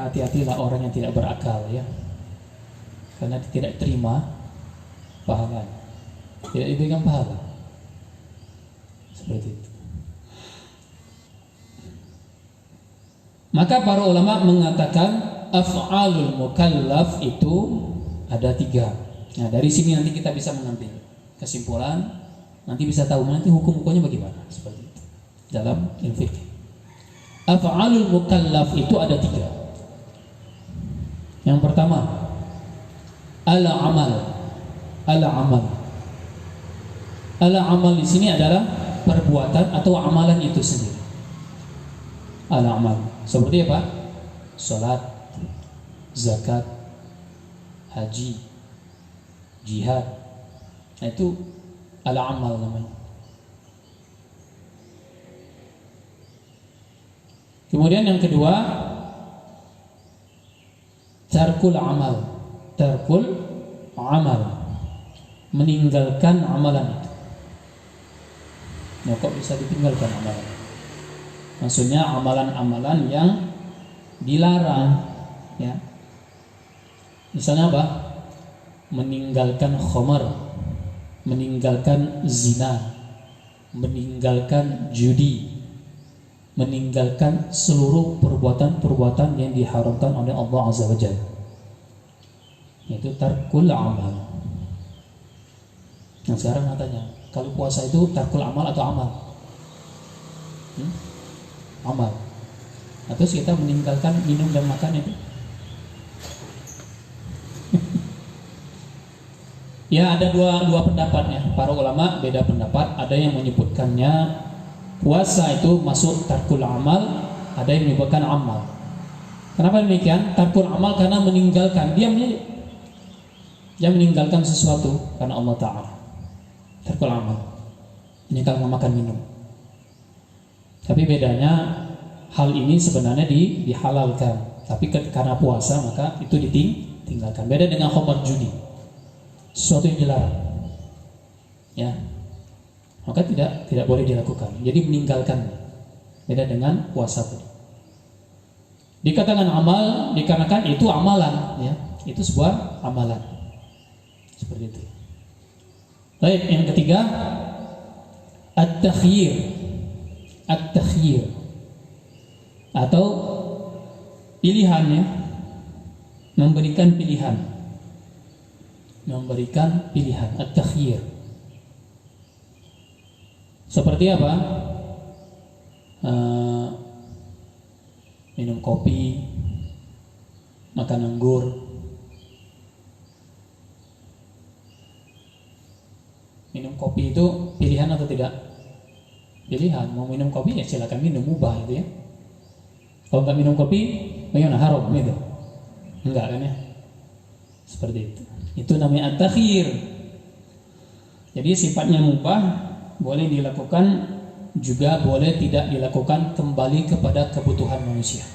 hati-hatilah orang yang tidak berakal ya, karena tidak terima pahala, tidak diberikan pahala seperti itu. Maka para ulama mengatakan af'alul mukallaf itu ada 3. Nah, dari sini nanti kita bisa mengambil kesimpulan, nanti bisa tahu nanti hukum-hukumnya bagaimana seperti itu dalam ilmu fikih. Af'alul mukallaf itu ada 3. Yang pertama, al-amal. Al-amal. Al-amal di sini adalah perbuatan atau amalan itu sendiri. Al-amal. Seperti apa? Salat, zakat, haji, jihad. Nah, itu al-amal namanya. Kemudian yang kedua, tarkul amal. Tarkul amal, meninggalkan amalan itu. Nah, kok bisa ditinggalkan amalan? Maksudnya amalan-amalan yang dilarang ya. Misalnya apa? Meninggalkan khamar, meninggalkan zina, meninggalkan judi, meninggalkan seluruh perbuatan-perbuatan yang diharamkan oleh Allah Azza wa Jalla. Itu tarkul amal. Nah, sekarang katanya, kalau puasa itu tarkul amal atau amal? Amal. Atau kita meninggalkan minum dan makan itu? Ya, ada dua pendapatnya. Para ulama beda pendapat. Ada yang menyebutkannya puasa itu masuk tarkul amal, ada yang menyebutkan amal. Kenapa demikian? Tarkul amal karena meninggalkan, dia meninggalkan sesuatu karena Allah Ta'ala. Tarkul amal, meninggalkan makan minum. Tapi bedanya, hal ini sebenarnya dihalalkan, tapi karena puasa maka itu ditinggalkan. Beda dengan khamar, judi, sesuatu yang dilarang ya, maka tidak boleh dilakukan. Jadi meninggalkan. Beda dengan puasa tadi. Dikatakan amal dikarenakan itu amalan ya, itu sebuah amalan. Seperti itu. Baik, yang ketiga, at-takhyir. At-takhyir atau pilihannya, memberikan pilihan. Memberikan pilihan, at-takhyir. Seperti apa? Minum kopi, makan anggur. Minum kopi itu pilihan atau tidak? Pilihan. Mau minum kopi ya silakan minum, mubah itu ya. Kalau nggak minum kopi, bagaimana? Haram itu? Enggak kan ya? Seperti itu. Itu namanya at-takhyir. Jadi sifatnya mubah, boleh dilakukan, juga boleh tidak dilakukan, kembali kepada kebutuhan manusia.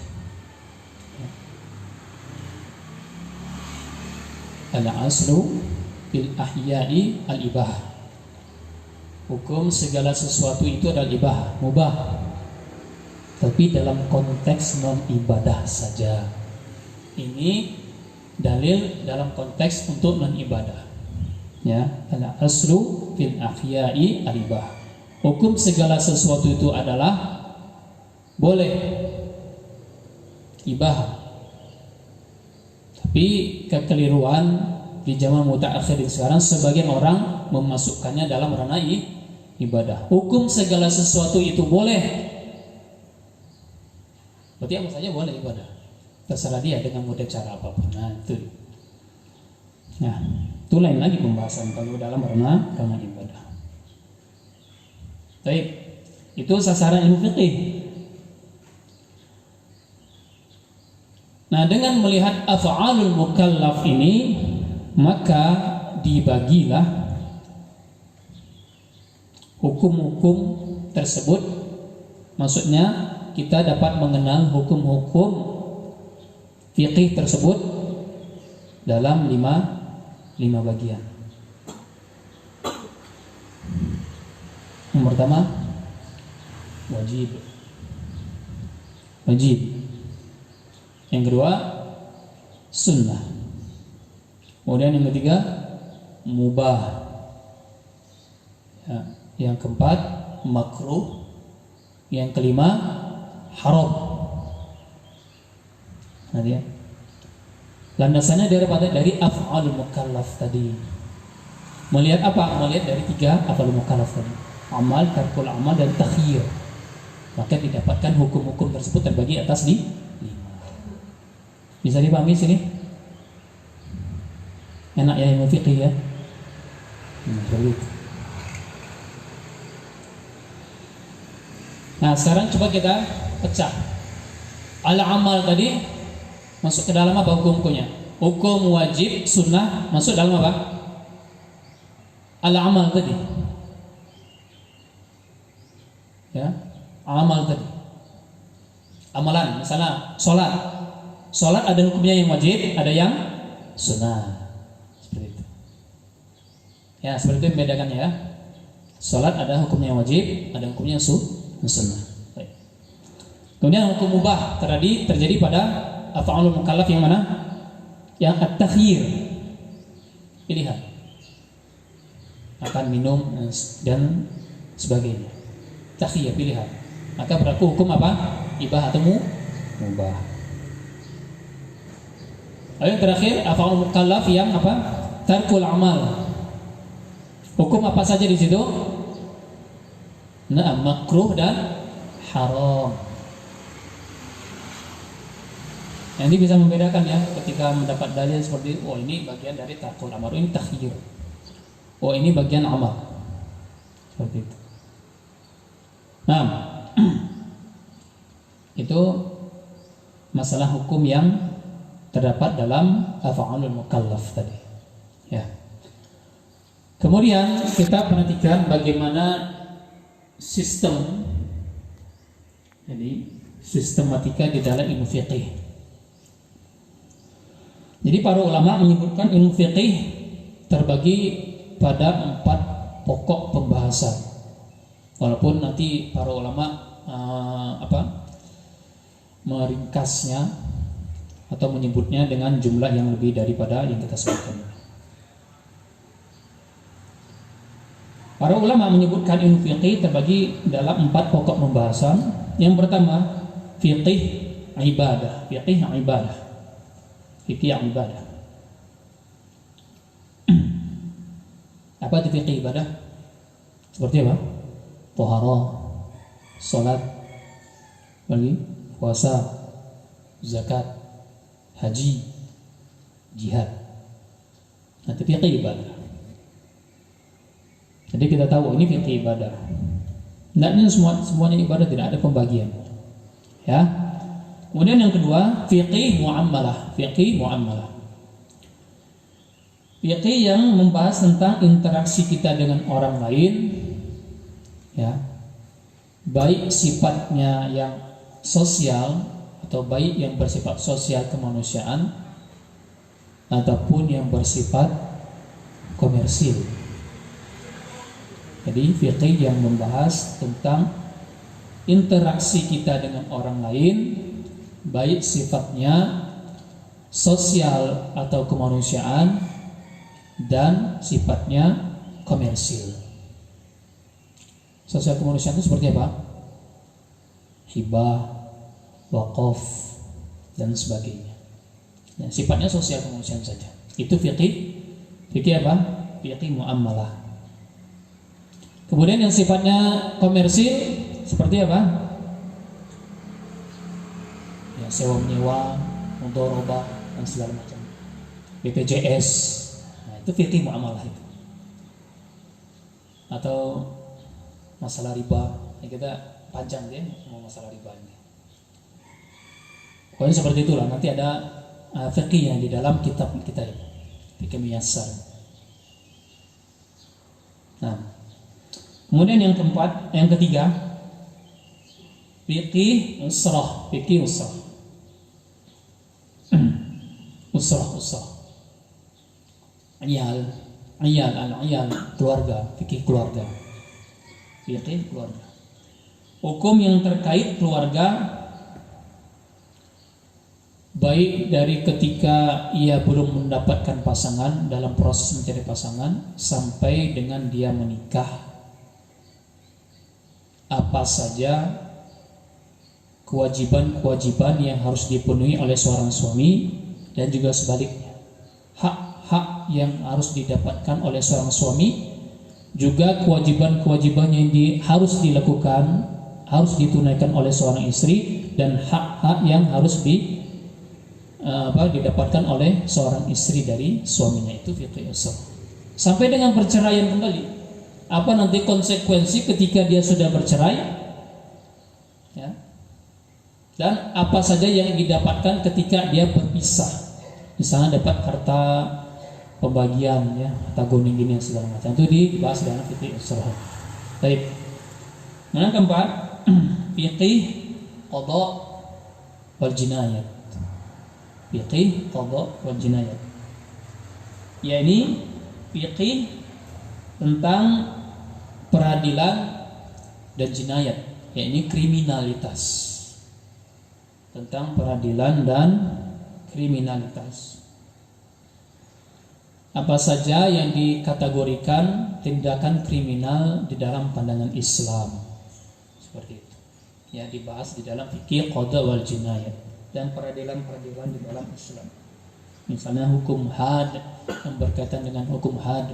Al-aslu bil ahya'i al-ibah. Hukum segala sesuatu itu adalah ibah, mubah, tapi dalam konteks non-ibadah saja. Ini dalil dalam konteks untuk non-ibadah ya. Al-aslu fil ahya'i al-ibah. Hukum segala sesuatu itu adalah boleh, ibah. Tapi kekeliruan di zaman mutaakhirin sekarang, sebagian orang memasukkannya dalam ranah ibadah. Hukum segala sesuatu itu boleh, berarti apa saja boleh ibadah, terserah dia dengan model cara apapun. Nah itu. Nah itu lain lagi pembahasan kalau dalam ranah ibadah. Baik, itu sasaran ilmu fikih. Nah, dengan melihat af'alul mukallaf ini, maka dibagilah hukum-hukum tersebut. Maksudnya kita dapat mengenal hukum-hukum fikih tersebut dalam lima bagian. Yang pertama, wajib. Yang kedua sunnah. Kemudian yang ketiga mubah. Ya. Yang keempat makruh. Yang kelima haram. Nah, dia landasannya dari af'al mukallaf tadi. Melihat apa? Melihat dari 3 af'al mukallaf tadi. Amal, tarkul amal, dan takhyir. Maka didapatkan hukum-hukum tersebut terbagi atas 5. Bisa dipahami sini? Enak ya ilmu fiqih ya? Begitu. Nah, sekarang coba kita pecah. Al-amal tadi masuk ke dalam apa hukum-hukumnya? Hukum wajib, sunnah, masuk dalam apa? Al-amal tadi. Ya, amal tadi. Amalan, misalnya sholat. Sholat ada hukumnya yang wajib, ada yang sunnah. Seperti itu. Ya, seperti itu membedakannya ya. Sholat ada hukumnya yang wajib, ada hukumnya yang sunnah. Baik. Kemudian hukum mubah terjadi pada af'alul mukallaf yang mana? Yang at-takhyir. Pilihan. Makan, minum dan sebagainya. Takhyir, pilihan. Maka berlaku hukum apa? Ibah atau mubah. Lalu yang terakhir af'alul mukallaf yang apa? Tarkul amal. Hukum apa saja di situ? Nah, makruh dan haram. Ini bisa membedakan ya ketika mendapat dalil seperti oh ini bagian dari tarkul amal, ini takhyir. Oh ini bagian amal. Seperti itu. Nah, itu masalah hukum yang terdapat dalam af'alul mukallaf tadi. Ya. Kemudian kita perhatikan bagaimana sistem, jadi sistematika di dalam ilmu fiqih. Jadi para ulama menyebutkan ilmu fiqih terbagi pada 4 pokok pembahasan. Walaupun nanti para ulama meringkasnya atau menyebutnya dengan jumlah yang lebih daripada yang kita sebutkan. Para ulama menyebutkan ilmu fiqih terbagi dalam 4 pokok pembahasan. Yang pertama, fiqih ibadah. Fiqih ibadah. Fiqih ibadah. Apa itu fiqih ibadah? Seperti apa? Taharah, salat, lagi puasa, zakat, haji, jihad. Nah, itu fiqih ibadah. Jadi kita tahu ini fiqih ibadah. Hendaknya semuanya ibadah, tidak ada pembagian. Ya. Kemudian yang kedua, fiqih muamalah. Fiqih muamalah. Fiqih yang membahas tentang interaksi kita dengan orang lain, ya. Baik sifatnya yang sosial atau baik yang bersifat sosial kemanusiaan ataupun yang bersifat komersil. Jadi fiqih yang membahas tentang interaksi kita dengan orang lain, baik sifatnya sosial atau kemanusiaan dan sifatnya komersil. Sosial kemanusiaan itu seperti apa? Hibah, wakaf dan sebagainya. Ya, sifatnya sosial kemanusiaan saja. Itu fiqih. Fiqih apa? Fiqih muamalah. Kemudian yang sifatnya komersil seperti apa? Ya, sewa menyewa, mudharabah dan segala macam. BPJS. Nah, itu fiqih muamalah itu. Atau masalah riba. Ya, kita panjang deh mau masalah riba ini. Pokoknya seperti itulah. Nanti ada fiqihnya di dalam kitab kita ini. Fiqih Muyassar. Nah, kemudian yang ketiga, fiqih usrah, fiqih usrah. Usrah. Ayal, keluarga, fikih keluarga. Fikih keluarga. Hukum yang terkait keluarga baik dari ketika ia belum mendapatkan pasangan, dalam proses mencari pasangan, sampai dengan dia menikah. Apa saja kewajiban-kewajiban yang harus dipenuhi oleh seorang suami, dan juga sebaliknya, hak-hak yang harus didapatkan oleh seorang suami, juga kewajiban-kewajiban yang harus dilakukan, harus ditunaikan oleh seorang istri, dan hak-hak yang harus didapatkan oleh seorang istri dari suaminya. Itu fiqh usra. Sampai dengan perceraian kembali, apa nanti konsekuensi ketika dia sudah bercerai, ya, dan apa saja yang didapatkan ketika dia berpisah. Misalnya dapat harta pembagian, ya, harta goning gini segala macam, itu dibahas dalam fiqh usra. Baik. Yang keempat, fiqh qada wal jinayat. Fiqh qada wal jinayat, yakni fiqh tentang peradilan dan jinayat, yakni kriminalitas. Tentang peradilan dan kriminalitas. Apa saja yang dikategorikan tindakan kriminal di dalam pandangan Islam, seperti itu, ya, dibahas di dalam fikih qada wal jinayat dan peradilan-peradilan di dalam Islam. Misalnya hukum had yang berkaitan dengan hukum had,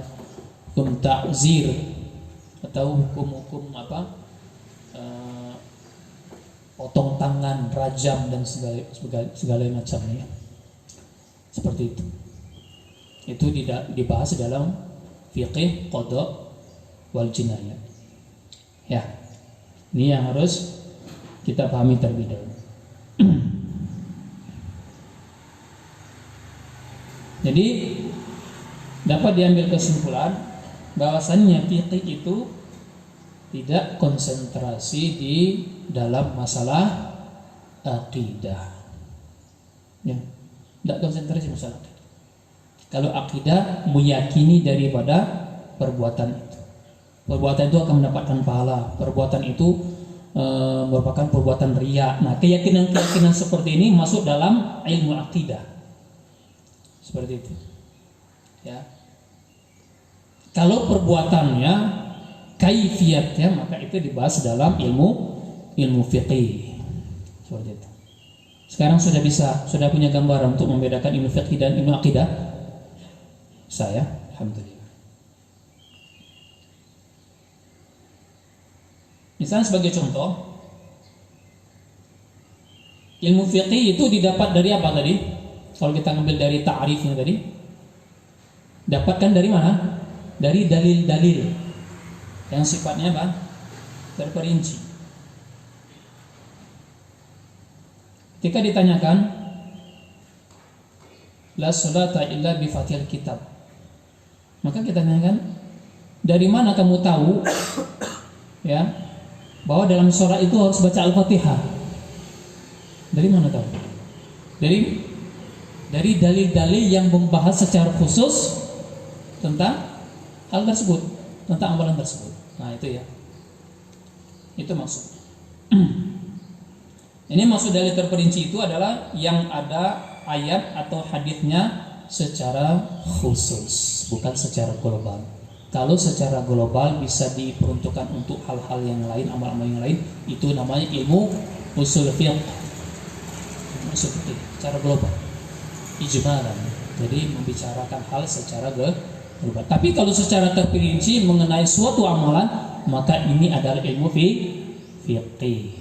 hukum ta'zir, atau hukum-hukum potong tangan, rajam, dan segala macamnya, seperti itu. Itu dibahas dalam fiqih qada wal jinayat. Ya, ini yang harus kita pahami terlebih dahulu. Jadi dapat diambil kesimpulan bahwasannya fiqih itu tidak konsentrasi di dalam masalah akidah, ya, tidak konsentrasi masalah akidah. Kalau akidah meyakini daripada perbuatan itu, perbuatan itu akan mendapatkan pahala, perbuatan itu merupakan perbuatan riya. Nah, keyakinan seperti ini masuk dalam ilmu akidah, seperti itu, ya. Kalau perbuatannya, kaifiyatnya, maka itu dibahas dalam ilmu fiqih, seperti itu. Sekarang sudah punya gambaran untuk membedakan ilmu fiqih dan ilmu akidah? Saya, alhamdulillah. Misalnya sebagai contoh, ilmu fiqih itu didapat dari apa tadi? Kalau kita ngambil dari ta'rifnya tadi, dapatkan dari mana? Dari dalil-dalil yang sifatnya apa? Terperinci. Ketika ditanyakan, la salata illa bi fatihil kitab, maka kita tanyakan, dari mana kamu tahu, ya, bahwa dalam sholat itu harus baca Al-Fatihah? Dari mana tahu? Dari dalil-dalil yang membahas secara khusus tentang hal tersebut, tentang amalan tersebut. Nah, itu, ya, itu maksudnya. Ini maksud dalil terperinci itu adalah yang ada ayat atau hadisnya secara khusus, bukan secara global. Kalau secara global bisa diperuntukkan untuk hal-hal yang lain, amal-amal yang lain, itu namanya ilmu usul fiqh. Usul fiqh secara global, ijmalan. Jadi membicarakan hal secara global. Tapi kalau secara terperinci mengenai suatu amalan, maka ini adalah ilmu fiqh.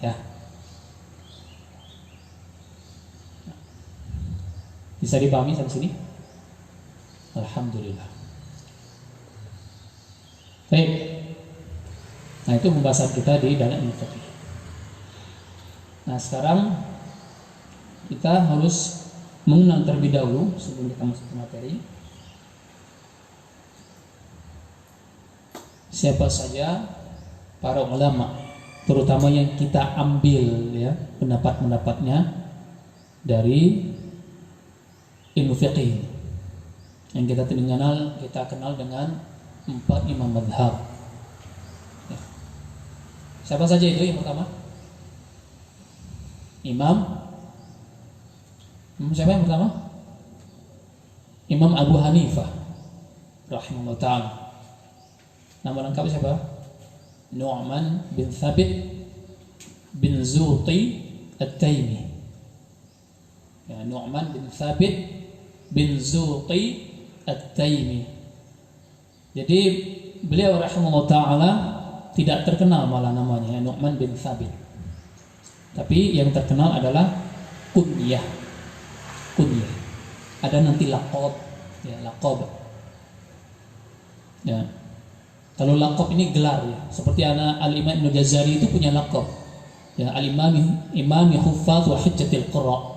Ya. Bisa dipahami sampai sini? Alhamdulillah. Baik. Nah, itu pembahasan kita di dalam ilmu fiqh. Nah, sekarang kita harus mengenal terlebih dahulu sebelum kita masuk ke materi. Siapa saja para ulama, terutama yang kita ambil, ya, pendapat-pendapatnya dari ilmu fiqh yang kita kenal dengan 4 imam madhab. Ya. Siapa saja itu? Yang pertama, Imam Siapa yang pertama? Imam Abu Hanifah rahimahullah ta'ala. Nama lengkap siapa? Nu'man bin Thabit bin Zuti At-Taimi. Ya, Nu'man bin Thabit bin Zuti At-Taimi. Jadi beliau rahimahullah ta'ala tidak terkenal malah namanya Nu'man bin Thabit. Tapi yang terkenal adalah kunyah. Ada nanti laqab, ya laqab. Ya. Kalau laqab ini gelar ya. Seperti Al-Imam Ibnu Jazari itu punya laqab. Ya, Imam Huffaz wa Hujjatil Qurra.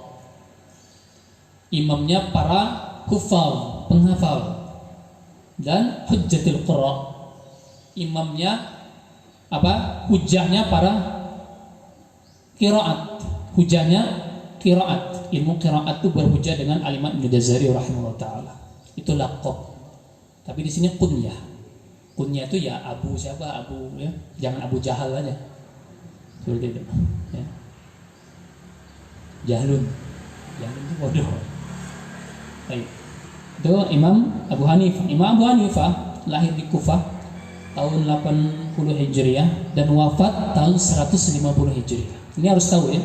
Imamnya para huffaz, penghafal. Dan Hujjatil Qurra. Imamnya apa? Hujahnya para qiraat. Hujahnya qiraat. Ilmu qiraat itu berhujah dengan Al-Imam Ibnu Jazari rahimahullah taala. Itu laqab. Tapi di sini kunyah. Kunyah itu ya Abu siapa? Abu ya. Jangan Abu Jahal aja. Seperti itu. Ya. Jahlun itu bodoh. Baik. Itu Imam Abu Hanifah. Imam Abu Hanifah lahir di Kufah tahun 80 Hijriah dan wafat tahun 150 Hijriah. Ini harus tahu ya.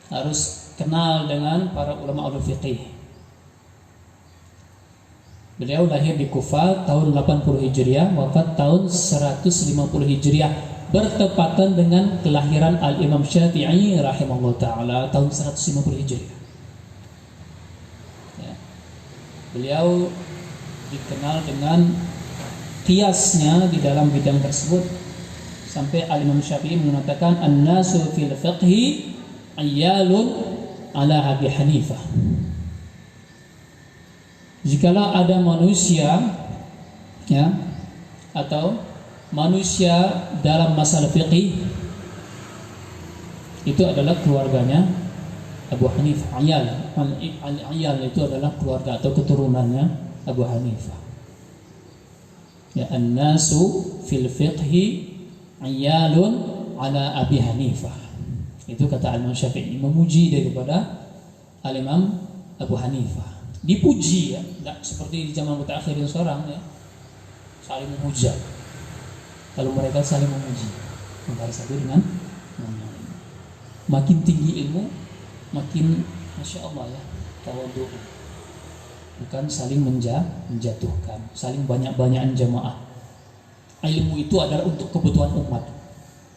Harus kenal dengan para ulama ulul fiqih. Beliau lahir di Kufah tahun 80 Hijriah, wafat tahun 150 Hijriah, bertepatan dengan kelahiran Al-Imam Syafi'i rahimahullah taala tahun 150 Hijriah. Ya. Beliau dikenal dengan qiyasnya di dalam bidang tersebut sampai Al-Imam Syafi'i mengatakan an-nasu fil fiqhi ayyalun ala Abi Hanifah. Jikalau ada manusia ya atau manusia dalam masalah fiqih itu adalah keluarganya Abu Hanifah. Ayal itu adalah keluarga atau keturunannya Abu Hanifah. Ya, an-nasu fil fiqhi ayalun ala Abi Hanifah. Itu kata Al-Imam Syafi'i, memuji daripada Al-Imam Abu Hanifah. Dipuji ya, tidak seperti di zaman mutaakhirin sekarang ya, saling memuja. Kalau mereka saling memuji, antara satu dengan yang lain. Makin tinggi ilmu, makin masya Allah ya, tawadhu. Bukan saling menjatuhkan, saling banyak-banyakan jamaah. Ilmu itu adalah untuk kebutuhan umat,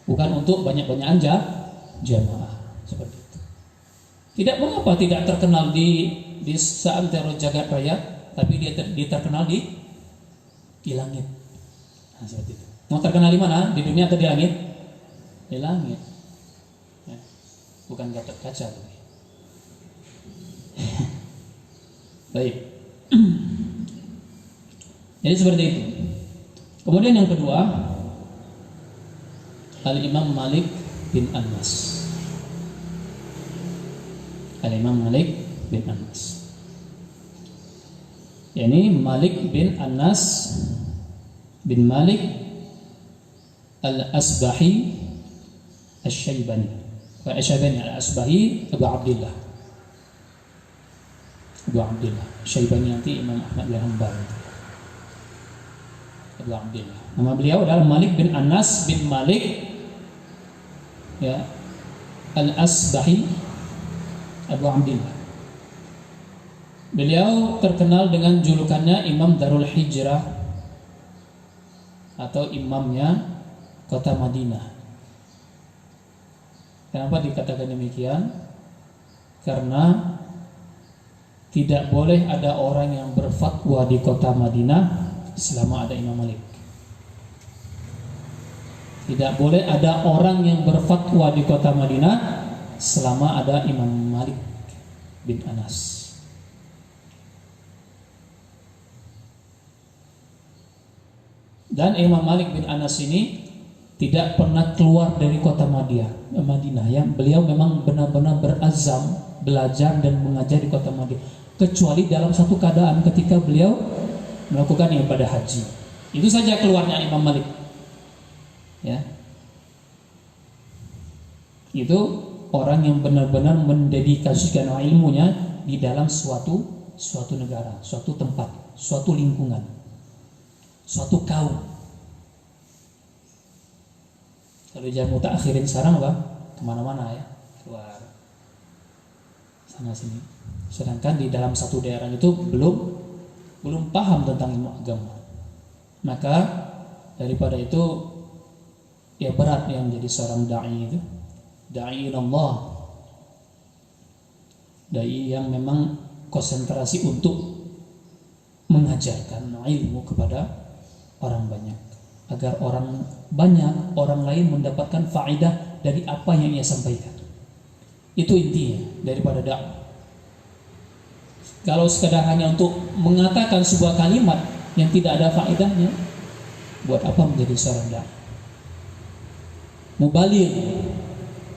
bukan untuk banyak-banyakan jamaah seperti itu. Tidak mengapa tidak terkenal di seantero jagat raya, tapi dia terkenal di langit. Nah, seperti itu. Mau terkenal di mana? Di dunia atau di langit? Di langit. Ya. Bukan Gatot Kaca. Baik. Jadi seperti itu. Kemudian yang kedua, Al-Imam Malik bin Anas. Al-Imam Malik bin Anas. Yani Malik bin Anas bin Malik Al-Asbahi Al-Syaibani. Al-Syaibani Al-Asbahi Abu Abdullah. Abu Abdullah Syaibani nanti Imam Ahmad bin Hanbal. Abu Abdullah. Nama beliau adalah Malik bin Anas bin Malik ya Al-Asbahi Abu Abdullah. Beliau terkenal dengan julukannya Imam Darul Hijrah atau imamnya kota Madinah. Kenapa dikatakan demikian? Karena tidak boleh ada orang yang berfatwa di kota Madinah selama ada Imam Malik. Tidak boleh ada orang yang berfatwa di kota Madinah selama ada Imam Malik bin Anas. Dan Imam Malik bin Anas ini tidak pernah keluar dari kota Madinah ya. Beliau memang benar-benar berazam belajar dan mengajar di kota Madinah, kecuali dalam satu keadaan ketika beliau melakukan ibadah haji. Itu saja keluarnya Imam Malik. Ya. Itu orang yang benar-benar mendedikasikan ilmunya di dalam suatu negara, suatu tempat, suatu lingkungan, suatu kaum. Kalau jangan mutakhirin sekarang apa? Kemana-mana ya, keluar sana sini. Sedangkan di dalam satu daerah itu belum paham tentang ilmu agama. Maka daripada itu ya berat yang jadi seorang dai itu, dai Allah, dai yang memang konsentrasi untuk mengajarkan ilmu kepada orang banyak, agar orang lain mendapatkan faedah dari apa yang ia sampaikan. Itu intinya daripada dakwah. Kalau sekadar hanya untuk mengatakan sebuah kalimat yang tidak ada faedahnya, buat apa menjadi seorang dai? Mubaligh,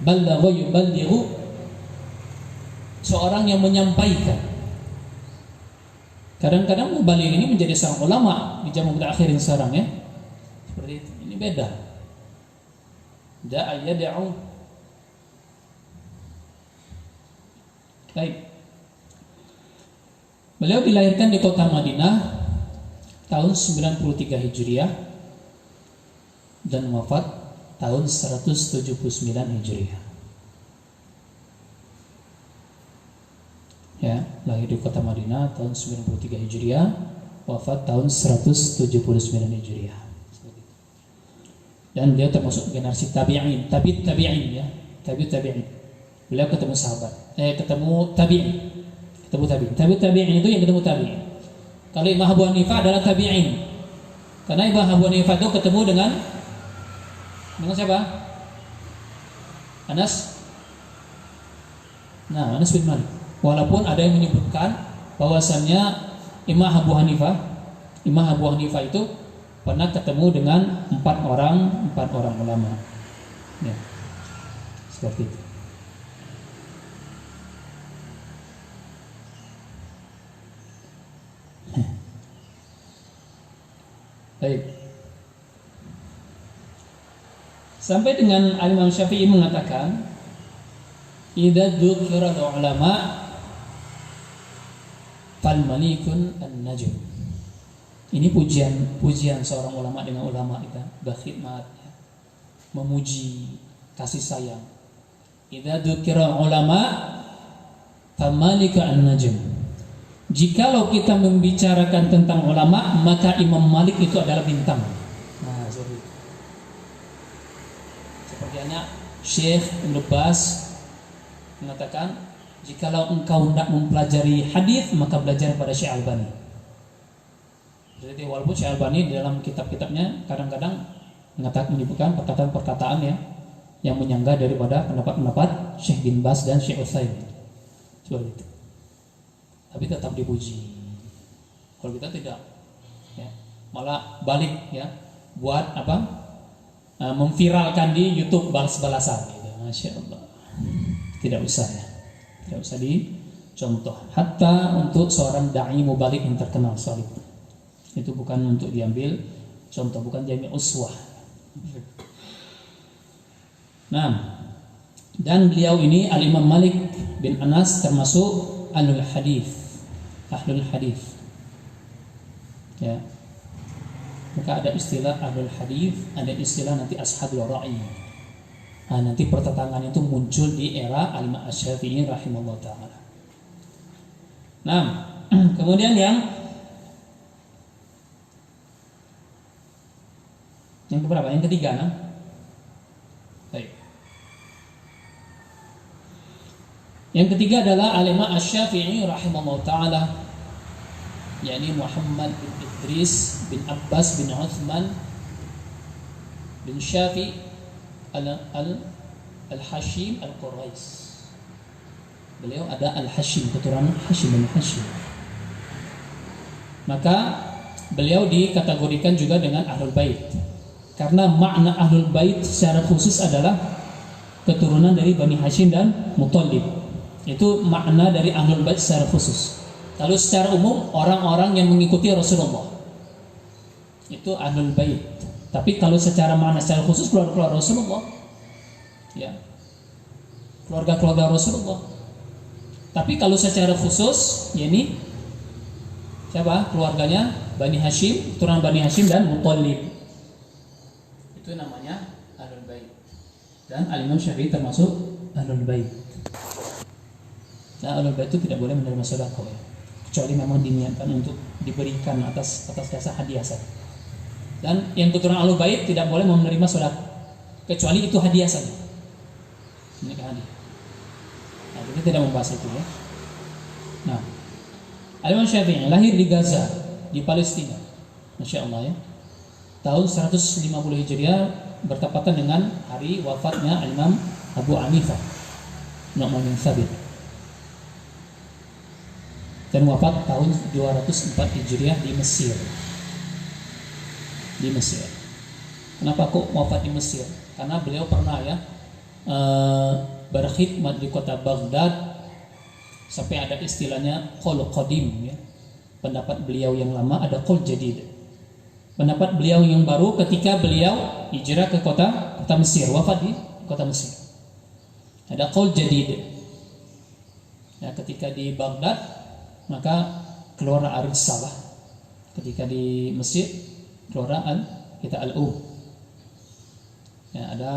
balagha yubalighu, seorang yang menyampaikan. Kadang-kadang mubaligh ini menjadi seorang ulama di zaman akhirin sekarang ya. Seperti itu. Ini beda. Da'a yad'u. Baik. Beliau dilahirkan di kota Madinah tahun 93 Hijriah dan wafat tahun 179 Hijriah. Ya, lahir di kota Madinah tahun 93 Hijriah, wafat tahun 179 Hijriah. Dan beliau termasuk generasi tabi'in ya, tabi'in. Beliau ketemu sahabat, ketemu tabi'in itu yang ketemu tabi'in. Kalau Imam Abu Hanifah adalah tabi'in. Karena Imam Abu Hanifah itu ketemu dengan siapa? Anas. Nah, Anas bin Malik. Walaupun ada yang menyebutkan bahwasannya Imam Abu Hanifah itu pernah ketemu dengan empat orang ulama. Ya. Seperti itu. Baik. Sampai dengan Imam Syafi'i mengatakan, idza dzukira ulama fal malikun an-najm. Ini pujian seorang ulama dengan ulama kita, berkhidmat, ya, memuji, kasih sayang. Idza dzukira ulama fal malikun an-najm. Jikalau kita membicarakan tentang ulama, maka Imam Malik itu adalah bintang. Nah, seperti hanya Syekh Ibn Baz mengatakan, jikalau engkau hendak mempelajari hadis, maka belajar pada Syekh Albani. Jadi walaupun Syekh Albani dalam kitab-kitabnya kadang-kadang menyebutkan perkataan-perkataan ya yang menyanggah daripada pendapat-pendapat Syekh bin Baz dan Syekh Utsaimin. Seperti itu. Tapi tetap dipuji. Kalau kita tidak, ya, malah balik ya, buat apa? Memviralkan di YouTube balas-balasan gitu. Masya Allah. Tidak usah ya. Tidak usah dicontoh. Hatta untuk seorang dai mubalik yang terkenal soal itu bukan untuk diambil contoh, bukan diambil uswah. Nah, dan beliau ini Al-Imam Malik bin Anas termasuk ahlul hadis. Ya. Maka ada istilah ahlul hadis, ada istilah nanti ashabul ra'i. Nah, nanti pertentangan itu muncul di era Al-Imam Asy-Syafi'i rahimahullah taala. Nah, kemudian yang keberapa? Yang ketiga, nah. Baik. Yang ketiga adalah Al-Imam Asy-Syafi'i rahimahullah taala, yakni Muhammad bin Idris bin Abbas bin Uthman bin Syafi' Al-Hashim Al-Quraish. Beliau ada Al-Hashim, keturunan Hashim bin Hashim. Maka beliau dikategorikan juga dengan Ahlul Bait. Karena makna Ahlul Bait secara khusus adalah keturunan dari Bani Hashim dan Muthalib. Itu makna dari Ahlul Bait secara khusus. Lalu secara umum orang-orang yang mengikuti Rasulullah itu Ahlul Bait. Tapi kalau secara makna secara khusus keluar Rasulullah, ya. keluarga-keluarga Rasulullah. Tapi kalau secara khusus, yakni siapa? Keluarganya Bani Hashim, keturunan Bani Hashim dan Muthalib. Itu namanya Ahlul Bait. Dan Al-Imam Syafi'i termasuk Ahlul Bait. Nah, Ahlul Bait itu tidak boleh menerima sedekah ya. Kecuali memang diniatkan untuk diberikan atas dasar hadiah saja. Dan yang keturunan Ahlul Bait tidak boleh menerima sedekah kecuali itu hadiah saja. Ini hadiah. Nah, kita tidak membahas itu ya. Nah, Al-Imam Syafi'i lahir di Gaza, di Palestina. Masya Allah ya. Tahun 150 Hijriah bertepatan dengan hari wafatnya Imam Abu Hanifah Nu'man bin Thabit. Dan wafat tahun 204 Hijriah di Mesir. Di Mesir. Kenapa kok wafat di Mesir? Karena beliau pernah ya berkhidmat di kota Baghdad sampai ada istilahnya qaul qadim ya. Pendapat beliau yang lama, ada qaul jadid. Pendapat beliau yang baru ketika beliau hijrah ke kota Mesir, wafat di kota Mesir. Ada qaul jadid. Ya, ketika di Baghdad maka keluar ar-risalah. Ketika di Mesir keluar kita al-um. Ya, ada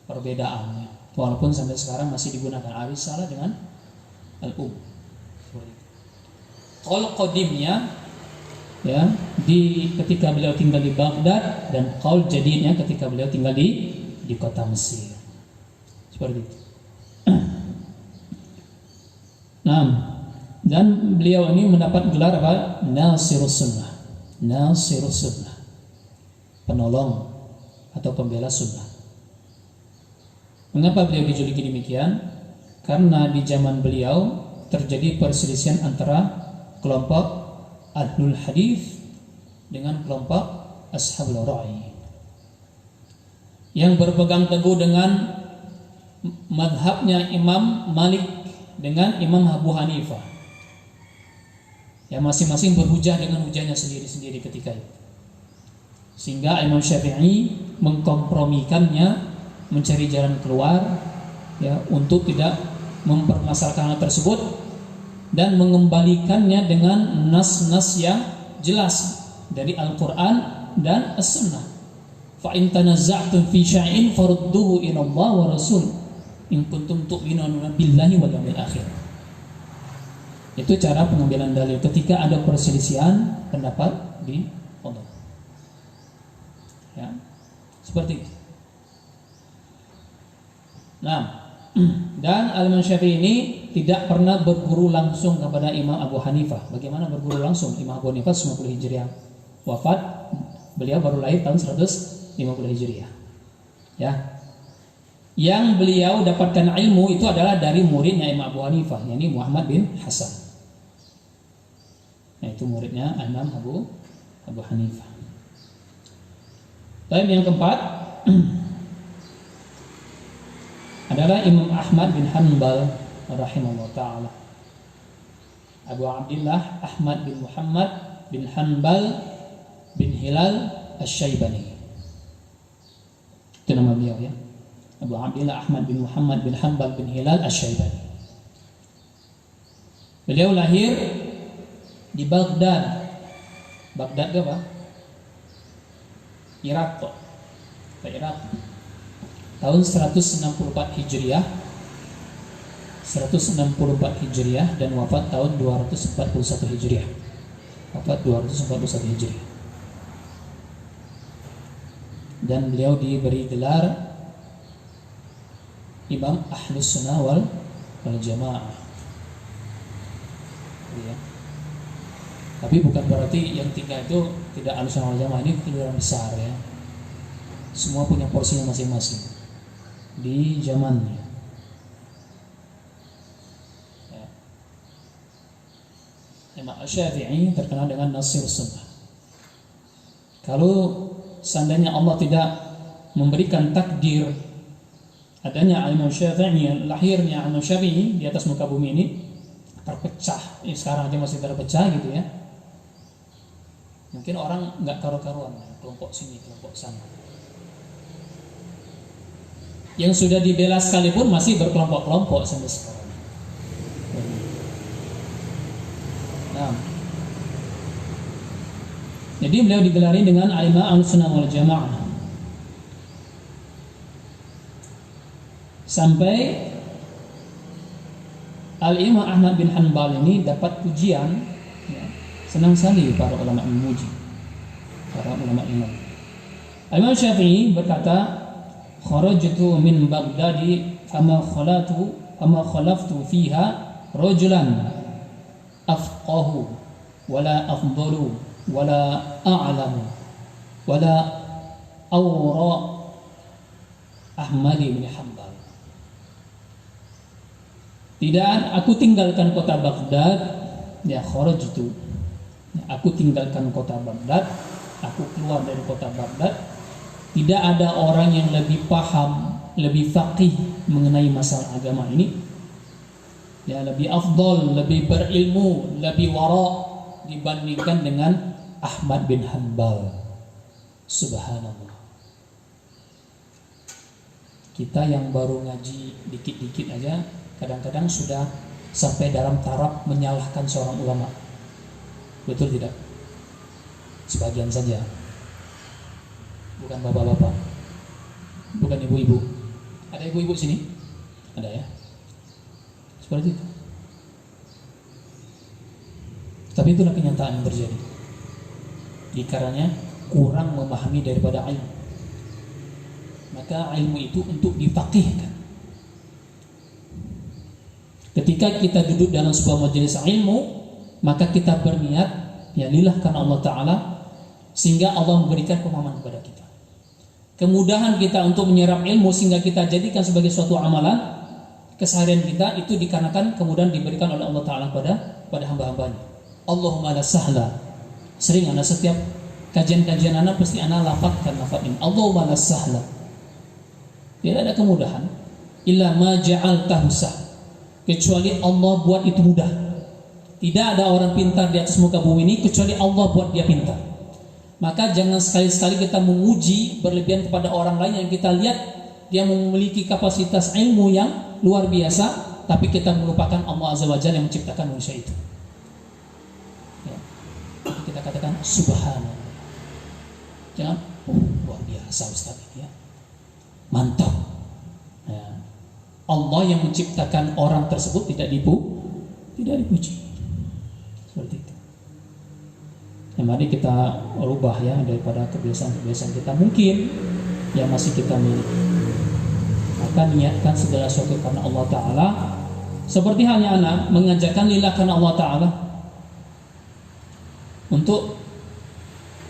perbedaan ya. Walaupun sampai sekarang masih digunakan ar-risalah dengan al-um. Qaul qadimnya ya ketika beliau tinggal di Baghdad, dan qaul jadidnya ketika beliau tinggal di kota Mesir. Seperti itu. Nah, dan beliau ini mendapat gelar apa? Nasirus Sunnah. Nasirus Sunnah. Penolong atau pembela sunnah. Mengapa beliau dijuluki demikian? Karena di zaman beliau terjadi perselisihan antara kelompok Ahlul Hadis dengan kelompok Ashabul Ra'i yang berpegang teguh dengan madhabnya Imam Malik dengan Imam Abu Hanifah. Ya, masing-masing berhujah dengan hujahnya sendiri-sendiri ketika itu. Sehingga Imam Syafi'i mengkompromikannya, mencari jalan keluar ya untuk tidak mempermasalahkan hal tersebut dan mengembalikannya dengan nas-nas yang jelas dari Al-Qur'an dan As-Sunnah. Fa in tanazza'tum fi syai'in farudduhu ila Allah wa Rasul in kuntum tu'minuna billahi wal yawmil akhir. Itu cara pengambilan dalil ketika ada perselisihan pendapat di Allah. Ya. Seperti itu. Nah, dan Al-Imam Syafi'i ini tidak pernah berguru langsung kepada Imam Abu Hanifah. Bagaimana berguru langsung? Imam Abu Hanifah 90 Hijriah wafat, beliau baru lahir tahun 150 Hijriah. Ya. Yang beliau dapatkan ilmu itu adalah dari muridnya Imam Abu Hanifah, yakni Muhammad bin Hasan. Nah, itu muridnya Imam Abu Hanifah. Dan yang keempat adalah Imam Ahmad bin Hanbal rahimahullah ta'ala. Abu Abdullah Ahmad bin Muhammad bin Hanbal bin Hilal Asy-Syaibani. Itu nama beliau ya. Abu Abdullah Ahmad bin Muhammad bin Hanbal bin Hilal Asy-Syaibani. Beliau lahir di Baghdad. Baghdad itu apa? Irak. Irak. Tahun 164 Hijriah. 164 Hijriah dan wafat tahun 241 Hijriah. Wafat 241 Hijriah. Dan beliau diberi gelar Imam Ahlus Sunnah wal Jamaah. Ya. Tapi bukan berarti yang tiga itu tidak Ahlus Sunnah wal Jamaah, ini keluaran besar ya. Semua punya porsinya masing-masing di zamannya. Ya. Imam Syafi'i terkenal dengan Nasir Sunnah. Kalau seandainya Allah tidak memberikan takdir adanya Imam Syafi'i, lahirnya Imam Syafi'i di atas muka bumi ini terpecah, sekarang aja masih terpecah gitu ya. Mungkin orang nggak karu-karuan, kelompok sini, kelompok sana. Yang sudah dibela sekalipun masih berkelompok-kelompok sampai sekarang. Nah, jadi beliau digelari dengan A'imah Ahlussunnah wal Jamaah. Sampai Al-Imam Ahmad bin Hanbal ini dapat pujian, ya, senang sekali para ulama memuji para ulama imam. Al-Imam Syafi'i berkata, kharajtu min Baghdadi fama khalaftu fiha rajulan afqahu wala afdalu wala a'lamu wala awra Ahmad bin Hanbal. Tidak, aku tinggalkan kota Baghdad, ya kharajtu. Aku tinggalkan kota Baghdad, aku keluar dari kota Baghdad. Tidak ada orang yang lebih paham, lebih faqih mengenai masalah agama ini. Ya, lebih afdal, lebih berilmu, lebih wara dibandingkan dengan Ahmad bin Hanbal. Subhanallah. Kita yang baru ngaji dikit-dikit aja kadang-kadang sudah sampai dalam taraf menyalahkan seorang ulama. Betul tidak? Sebagian saja. Bukan bapak-bapak, bukan ibu-ibu. Ada ibu-ibu sini? Ada ya? Seperti itu. Tapi itulah kenyataan yang terjadi. Dikarenanya kurang memahami daripada ilmu. Maka ilmu itu untuk difaqihkan. Ketika kita duduk dalam sebuah majelis ilmu, maka kita berniat ya lillah karena Allah Ta'ala, sehingga Allah memberikan pemahaman kepada kita, kemudahan kita untuk menyerap ilmu, sehingga kita jadikan sebagai suatu amalan keseharian kita. Itu dikarenakan kemudahan diberikan oleh Allah Ta'ala pada hamba-hambanya. Allahumma la sahla. Sering anak setiap kajian-kajian anak pasti anak lafadzkan lafadz ini, Allahumma la sahla. Tidak ada kemudahan illa ma ja'altahu sahla, kecuali Allah buat itu mudah. Tidak ada orang pintar di atas muka bumi ini kecuali Allah buat dia pintar. Maka jangan sekali-sekali kita memuji berlebihan kepada orang lain yang kita lihat dia memiliki kapasitas ilmu yang luar biasa, tapi kita melupakan Allah Azza wa Jalla yang menciptakan manusia itu. Ya. Kita katakan subhanallah. Jangan, luar biasa Ustaz ini ya. Mantap. Ya. Allah yang menciptakan orang tersebut tidak dipuji. Seperti itu. Ya, mari kita rubah ya daripada kebiasaan-kebiasaan kita mungkin yang masih kita miliki. Maka niatkan segala sesuatu karena Allah Ta'ala. Seperti halnya anak mengajarkan lillah karena Allah Ta'ala, untuk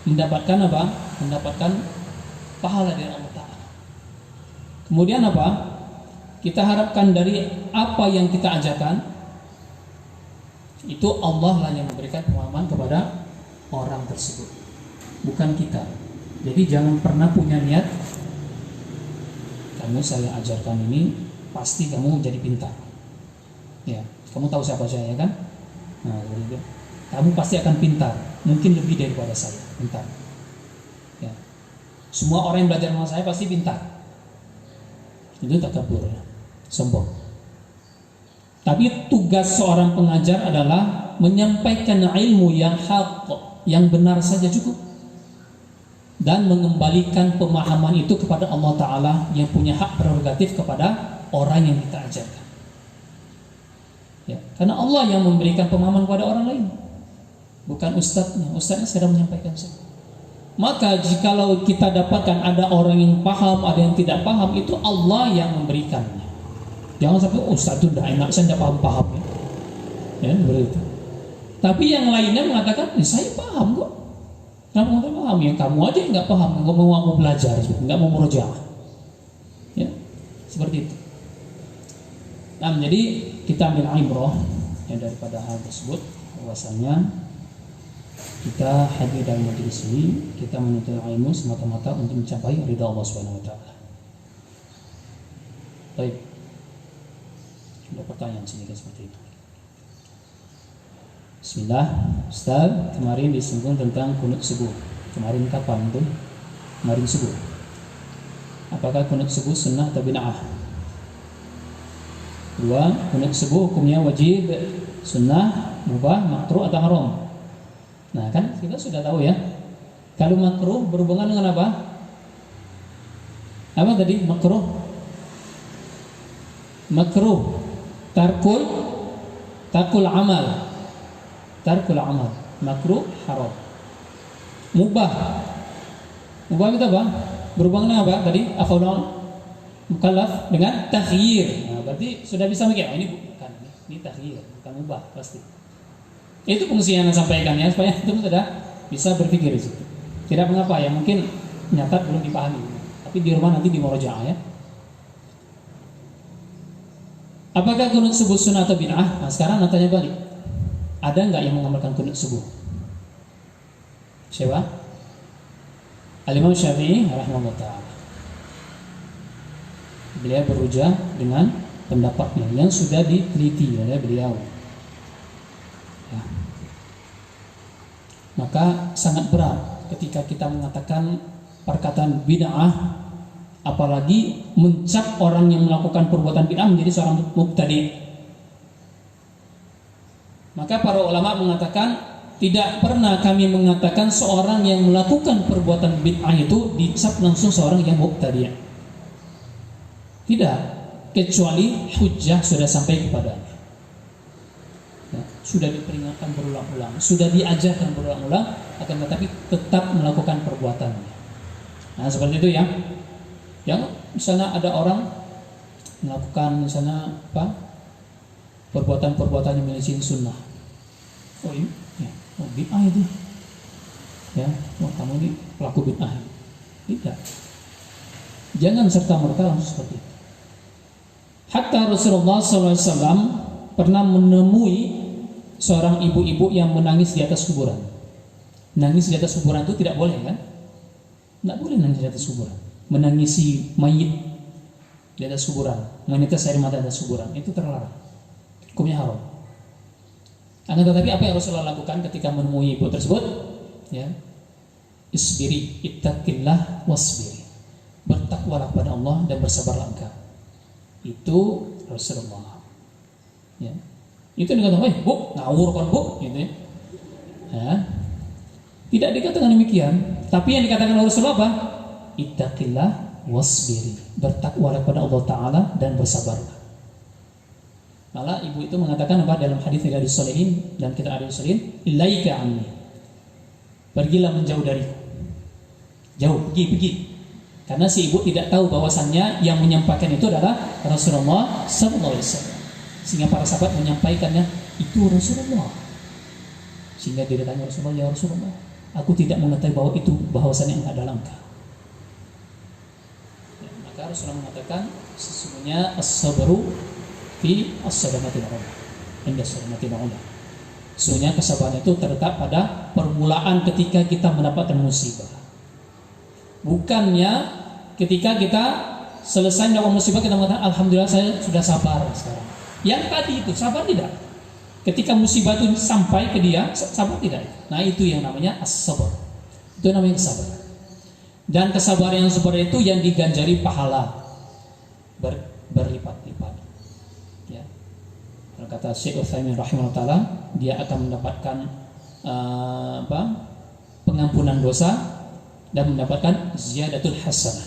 mendapatkan apa? Mendapatkan pahala dari Allah Ta'ala. Kemudian apa? Kita harapkan dari apa yang kita ajarkan itu Allah lah yang memberikan pemahaman kepada orang tersebut, bukan kita. Jadi jangan pernah punya niat, kamu saya ajarkan ini pasti kamu jadi pintar. Ya, kamu tahu siapa saya kan? Nah, gitu. Kamu pasti akan pintar, mungkin lebih daripada saya pintar. Ya. Semua orang yang belajar sama saya pasti pintar. Itu takabur, sombong. Tapi tugas seorang pengajar adalah menyampaikan ilmu yang haq, yang benar saja cukup, dan mengembalikan pemahaman itu kepada Allah Ta'ala yang punya hak prerogatif kepada orang yang kita ajarkan. Ya, karena Allah yang memberikan pemahaman kepada orang lain, bukan ustadznya. Ustadznya sedang menyampaikan saja. Maka jikalau kita dapatkan ada orang yang paham, ada yang tidak paham, itu Allah yang memberikannya. Jangan sampai ustadz itu tidak enak, saya tidak paham-paham ya, begitu. Tapi yang lainnya mengatakan, saya paham kok. Kenapa nggak paham? Ya kamu aja yang nggak paham, nggak mau belajar, nggak mau murojaah. Ya, seperti itu. Nah, jadi kita ambil ibrah ya daripada hal tersebut, bahwasanya kita hadir dalam majelis ini, kita menuntut ilmu semata-mata untuk mencapai ridha Allah Subhanahu wa taala. Baik. Ada pertanyaan sedikit seperti itu. Bismillah, Ustaz, kemarin disinggung tentang kunut subuh. Kemarin kapan tuh? Kemarin subuh. apakah kunut subuh sunnah atau bid'ah? Dua, kunut subuh hukumnya wajib, sunnah, mubah, makruh atau haram? Nah kan kita sudah tahu ya. Kalau makruh berhubungan dengan apa? Apa tadi makruh? Makruh tarkul amal. Tarkul amal. Makruh haram. Mubah itu apa? Berhubungan dengan apa tadi? Afalul mukallaf dengan takhyir. Nah, berarti sudah bisa mikir, oh, ini bukan ini takhyir, bukan mubah pasti. Itu fungsi yang saya sampaikan ya, supaya itu sudah bisa berpikir di situ. Tidak mengapa ya, mungkin nyatat belum dipahami, tapi di rumah nanti di murojaah ya. Apakah kunut subuh sunnah atau bid'ah? Nah, sekarang tanya balik. Ada enggak yang mengamalkan kunut subuh? Siapa? Al-Imam Syafi'i rahimahullah ta'ala. Beliau berujar dengan pendapatnya yang sudah diteliti oleh beliau. Ya. Maka sangat berat ketika kita mengatakan perkataan bid'ah, apalagi mencap orang yang melakukan perbuatan bid'ah menjadi seorang mubtadi'. Maka para ulama mengatakan tidak pernah kami mengatakan seorang yang melakukan perbuatan bid'ah itu dicap langsung seorang yang mubtadi'. Tidak, kecuali hujjah sudah sampai kepadanya. Ya, sudah diperingatkan berulang-ulang, sudah diajarkan berulang-ulang, akan tetapi tetap melakukan perbuatannya. Nah seperti itu ya. Yang misalnya ada orang melakukan misalnya apa? Perbuatan-perbuatan yang menyelisihi sunnah. Oh ini, ya, oh, bid'ah itu. Ya, oh, kamu ini pelaku bid'ah. Tidak. Jangan serta-merta langsung seperti itu. Hatta Rasulullah SAW pernah menemui seorang ibu-ibu yang menangis di atas kuburan. Nangis di atas kuburan itu tidak boleh kan? Tidak boleh nangis di atas kuburan. Menangisi mayit di atas kuburan, menetes air mata di atas kuburan, itu terlarang. Hukumnya haram. Akan tetapi apa yang Rasulullah lakukan ketika menemui ibu tersebut? Ya, isbiri, ittaqillah wasbiri. Bertakwalah kepada Allah dan bersabarlah engkau. Itu Rasulullah. Ya. Itu dikatakan, bu, ngawur kan bu, gitu ya. Ya. Tidak dikatakan demikian, tapi yang dikatakan Rasulullah apa? Ittaqillah wasbiri. Bertakwalah kepada Allah Ta'ala dan bersabarlah. Malah ibu itu mengatakan apa dalam hadis Riyadhus Shalihin dan kita Riyadhus Shalihin, ilaika anni. Pergilah menjauh dariku. Jauh, pergi. Karena si ibu tidak tahu bahwasannya yang menyampaikan itu adalah Rasulullah SAW. Sehingga para sahabat menyampaikannya itu Rasulullah. Sehingga dia ditanya Rasulullah, ya Rasulullah, aku tidak mengetahui bahwa itu bahwasannya adalah engkau. Ya, maka Rasulullah mengatakan sesungguhnya as-sabru fi as-sadamatil ula. Inda sadamatil ula. Sesungguhnya kesabaran itu terletak pada permulaan ketika kita mendapatkan musibah. Bukannya ketika kita selesai mendapatkan musibah kita mengatakan alhamdulillah saya sudah sabar sekarang. Yang tadi itu sabar tidak. Ketika musibah itu sampai ke dia sabar tidak. Nah itu yang namanya as-sabr. Itu namanya sabar. Dan kesabaran yang seperti itu yang diganjari pahala berlipat-lipat. Ya. Kalau kata Syekh Utsaimin rahimahullah taala, dia akan mendapatkan pengampunan dosa dan mendapatkan ziyadatul hasanah,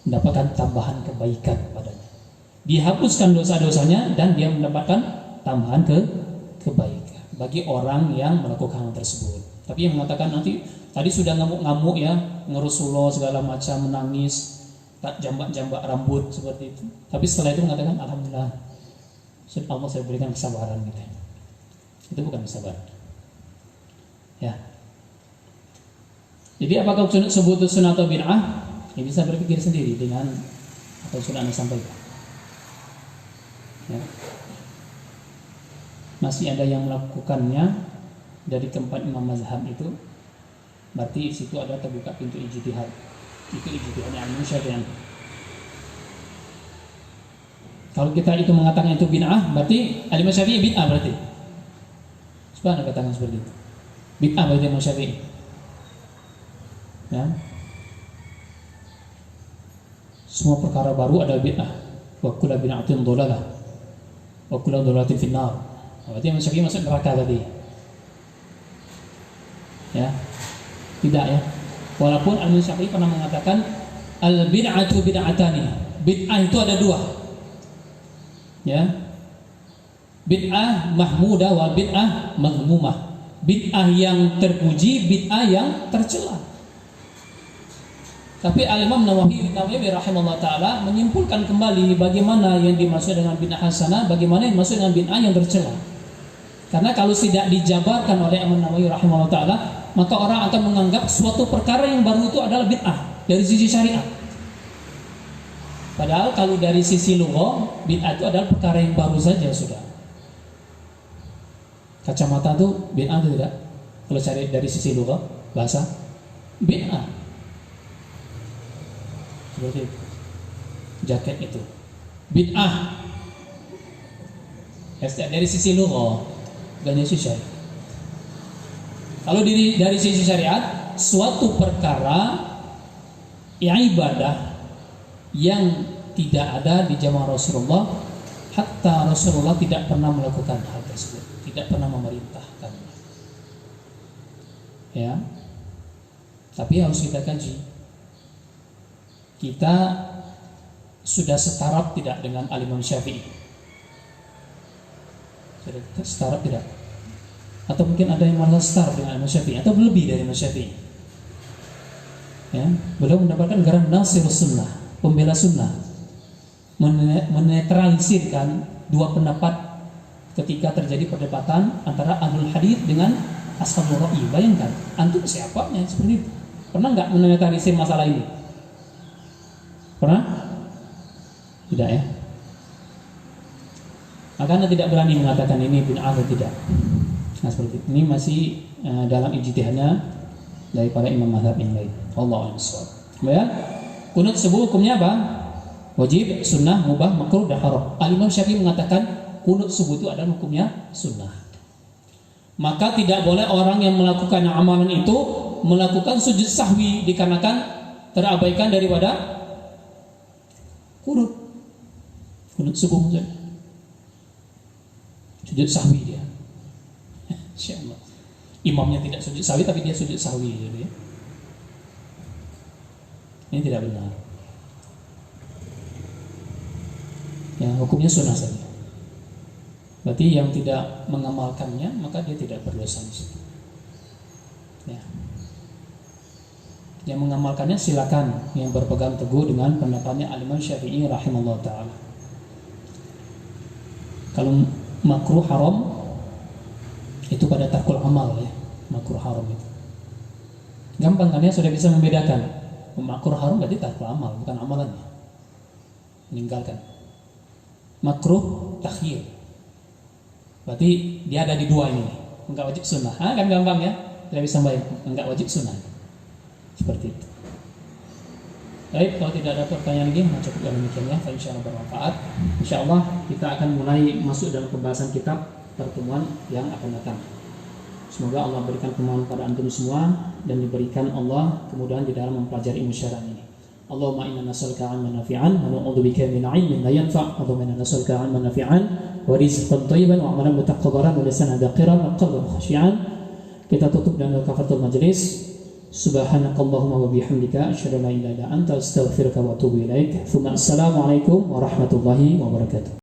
mendapatkan tambahan kebaikan padanya. Dihapuskan dosa-dosanya dan dia mendapatkan tambahan kebaikan bagi orang yang melakukan hal tersebut. Tapi yang mengatakan nanti tadi sudah ngamuk-ngamuk ya, ngerusuloh segala macam, menangis, tak jambak-jambak rambut seperti itu. Tapi setelah itu mengatakan alhamdulillah, Allah saya berikan kesabaran gitu. Itu bukan kesabaran. Ya. Jadi apakah sebut sunnah atau bid'ah? Ya bisa berpikir sendiri dengan apa yang sudah Anda sampaikan. Ya. Masih ada yang melakukannya dari keempat imam mazhab itu, berarti situ ada terbuka pintu ijtihad. Itu ijtihadnya Imam Syafi'i. Kalau kita itu mengatakan itu bid'ah, berarti Imam Syafi'i bid'ah berarti. Coba Anda katakan seperti itu. Bid'ah berarti Imam Syafi'i. Ya. Semua perkara baru adalah bid'ah. Wa kullu bid'atin dhalalah. Wa kullu dhalalatin finnar. Berarti Imam Syafi'i masuk neraka tadi. Ya. Tidak ya. Walaupun Imam Syafi'i pernah mengatakan al bid'atu bid'atani. Bid'ah itu ada dua. Ya. Bid'ah mahmudah wal bid'ah mazmumah. Bid'ah yang terpuji, bid'ah yang tercela. Tapi Al-Imam Nawawi rahimahullah ta'ala menyimpulkan kembali bagaimana yang dimaksud dengan bid'ah hasanah, bagaimana yang dimaksud dengan bid'ah yang tercela. Karena kalau tidak dijabarkan oleh Imam Nawawi rahimahullah ta'ala, maka orang akan menganggap suatu perkara yang baru itu adalah bid'ah dari sisi syariat. Padahal kalau dari sisi lugha, bid'ah itu adalah perkara yang baru saja sudah. Kacamata itu bid'ah atau tidak? Kalau cari dari sisi lugha, bahasa bid'ah. Seperti jaket itu bid'ah dari sisi lugha, bukan dari sisi syariat. Kalau dari sisi syariat, suatu perkara yang ibadah yang tidak ada di zaman Rasulullah, hatta Rasulullah tidak pernah melakukan hal tersebut, tidak pernah memerintahkannya. Ya, tapi harus kita kaji. Kita sudah setaraf tidak dengan Al-Imam Syafi'i? Sudah setaraf tidak? Atau mungkin ada yang malah setara dengan Imam Syafi'i atau lebih dari Imam Syafi'i? Ya, beliau mendapatkan gelar Nasirus Sunnah, pembela sunnah, menetralisirkan dua pendapat ketika terjadi perdebatan antara Ahlul Hadits dengan Ashabul Ra'yi. Bayangkan, antum siapanya seperti itu? Pernah nggak menetralisir masalah ini? Pernah? Tidak ya? Maka Anda tidak berani mengatakan ini bid'ah atau tidak. Nah seperti itu. Ini masih dalam ijtihadnya daripada imam mazhab yang lain. Allahu a'lam. Kemudian kunut subuh hukumnya apa? Wajib, sunnah, mubah, makruh, dan haram. Al-Imam Syafi'i mengatakan kunut subuh itu adalah hukumnya sunnah. Maka tidak boleh orang yang melakukan amalan itu melakukan sujud sahwi dikarenakan terabaikan daripada kunut subuh saja. Sujud sahwi dia. Insyaallah. Imamnya tidak sujud sahwi tapi dia sujud sahwi gitu ya. Ini tidak benar. Ya, hukumnya sunnah saja. Berarti yang tidak mengamalkannya maka dia tidak berdosa di situ. Ya. Yang mengamalkannya silakan, yang berpegang teguh dengan pendapatnya Al-Imam Syafi'i rahimahullah ta'ala. Kalau makruh haram itu pada tarkul amal ya, makruh haram itu gampang kan ya, sudah bisa membedakan. Makruh haram berarti tarkul amal, bukan amalannya, meninggalkan. Makruh takhir berarti dia ada di dua ini, enggak wajib sunnah. Kan gampang ya, sudah bisa bayang, enggak wajib sunnah. Seperti itu. Baik, kalau tidak ada pertanyaan lagi, cukup dengan demikian ya. Insyaallah bermanfaat. Insyaallah kita akan mulai masuk dalam pembahasan kitab pertemuan yang akan datang. Semoga Allah berikan kemampuan pada antum semua dan diberikan Allah kemudahan di dalam mempelajari ilmu syar'i ini. Allahumma inna nas'aluka 'ilman nafi'an wa na'udzubika min 'ilmin la yanfa'. Allahumma inna nas'aluka 'ilman nafi'an wa rizqan thayyiban wa 'amalan mutaqabbalan wa lisanan dhakiran wa qalban khashi'an. Kita tutup dengan kafaratul majlis. Subhanakallahumma wa bihamdika asyhadu an la ilaha illa anta astaghfiruka wa atubu ilaik. Assalamualaikum warahmatullahi wabarakatuh.